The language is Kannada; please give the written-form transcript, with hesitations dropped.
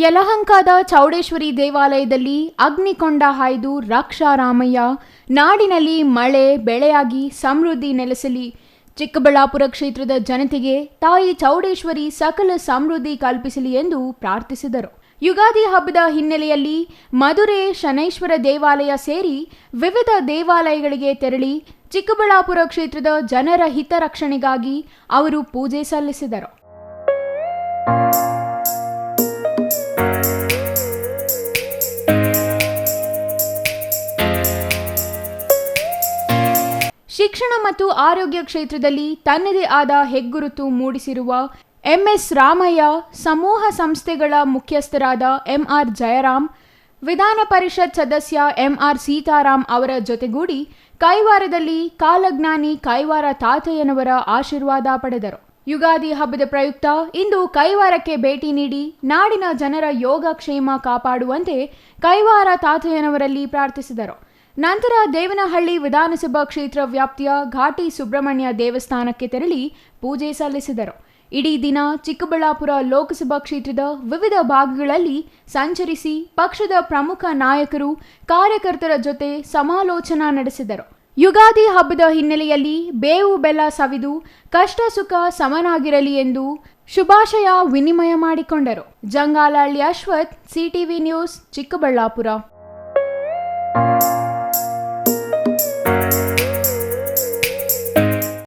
ಯಲಹಂಕದ ಚೌಡೇಶ್ವರಿ ದೇವಾಲಯದಲ್ಲಿ ಅಗ್ನಿಕೊಂಡ ಹಾಯ್ದು ರಕ್ಷಾ ರಾಮಯ್ಯ ನಾಡಿನಲ್ಲಿ ಮಳೆ ಬೆಳೆಯಾಗಿ ಸಮೃದ್ಧಿ ನೆಲೆಸಲಿ. ಚಿಕ್ಕಬಳ್ಳಾಪುರ ಕ್ಷೇತ್ರದ ಜನತೆಗೆ ತಾಯಿ ಚೌಡೇಶ್ವರಿ ಸಕಲ ಸಮೃದ್ಧಿ ಕಲ್ಪಿಸಲಿ ಎಂದು ಪ್ರಾರ್ಥಿಸಿದರು. ಯುಗಾದಿ ಹಬ್ಬದ ಹಿನ್ನೆಲೆಯಲ್ಲಿ ಮಧುರೆ ಶನೈಶ್ವರ ದೇವಾಲಯ ಸೇರಿ ವಿವಿಧ ದೇವಾಲಯಗಳಿಗೆ ತೆರಳಿ ಚಿಕ್ಕಬಳ್ಳಾಪುರ ಕ್ಷೇತ್ರದ ಜನರ ಹಿತರಕ್ಷಣೆಗಾಗಿ ಅವರು ಪೂಜೆ ಸಲ್ಲಿಸಿದರು. ಶಿಕ್ಷಣ ಮತ್ತು ಆರೋಗ್ಯ ಕ್ಷೇತ್ರದಲ್ಲಿ ತನ್ನದೇ ಆದ ಹೆಗ್ಗುರುತು ಮೂಡಿಸಿರುವ ಎಂಎಸ್ ರಾಮಯ್ಯ ಸಮೂಹ ಸಂಸ್ಥೆಗಳ ಮುಖ್ಯಸ್ಥರಾದ ಎಂಆರ್ ಜಯರಾಮ್, ವಿಧಾನ ಪರಿಷತ್ ಸದಸ್ಯ ಎಂಆರ್ ಸೀತಾರಾಮ್ ಅವರ ಜೊತೆಗೂಡಿ ಕೈವಾರದಲ್ಲಿ ಕಾಲಜ್ಞಾನಿ ಕೈವಾರ ತಾತಯ್ಯನವರ ಆಶೀರ್ವಾದ ಪಡೆದರು. ಯುಗಾದಿ ಹಬ್ಬದ ಪ್ರಯುಕ್ತ ಇಂದು ಕೈವಾರಕ್ಕೆ ಭೇಟಿ ನೀಡಿ ನಾಡಿನ ಜನರ ಯೋಗಕ್ಷೇಮ ಕಾಪಾಡುವಂತೆ ಕೈವಾರ ತಾತಯ್ಯನವರಲ್ಲಿ ಪ್ರಾರ್ಥಿಸಿದರು. ನಂತರ ದೇವನಹಳ್ಳಿ ವಿಧಾನಸಭಾ ಕ್ಷೇತ್ರ ವ್ಯಾಪ್ತಿಯ ಘಾಟಿ ಸುಬ್ರಹ್ಮಣ್ಯ ದೇವಸ್ಥಾನಕ್ಕೆ ತೆರಳಿ ಪೂಜೆ ಸಲ್ಲಿಸಿದರು. ಇಡೀ ದಿನ ಚಿಕ್ಕಬಳ್ಳಾಪುರ ಲೋಕಸಭಾ ಕ್ಷೇತ್ರದ ವಿವಿಧ ಭಾಗಗಳಲ್ಲಿ ಸಂಚರಿಸಿ ಪಕ್ಷದ ಪ್ರಮುಖ ನಾಯಕರು ಕಾರ್ಯಕರ್ತರ ಜೊತೆ ಸಮಾಲೋಚನಾ ನಡೆಸಿದರು. ಯುಗಾದಿ ಹಬ್ಬದ ಹಿನ್ನೆಲೆಯಲ್ಲಿ ಬೇವು ಬೆಲ್ಲ ಸವಿದು ಕಷ್ಟ ಸುಖ ಸಮನಾಗಿರಲಿ ಎಂದು ಶುಭಾಶಯ ವಿನಿಮಯ ಮಾಡಿಕೊಂಡರು. Jangalahalli Ashwath, CTV news, Chikkaballapur.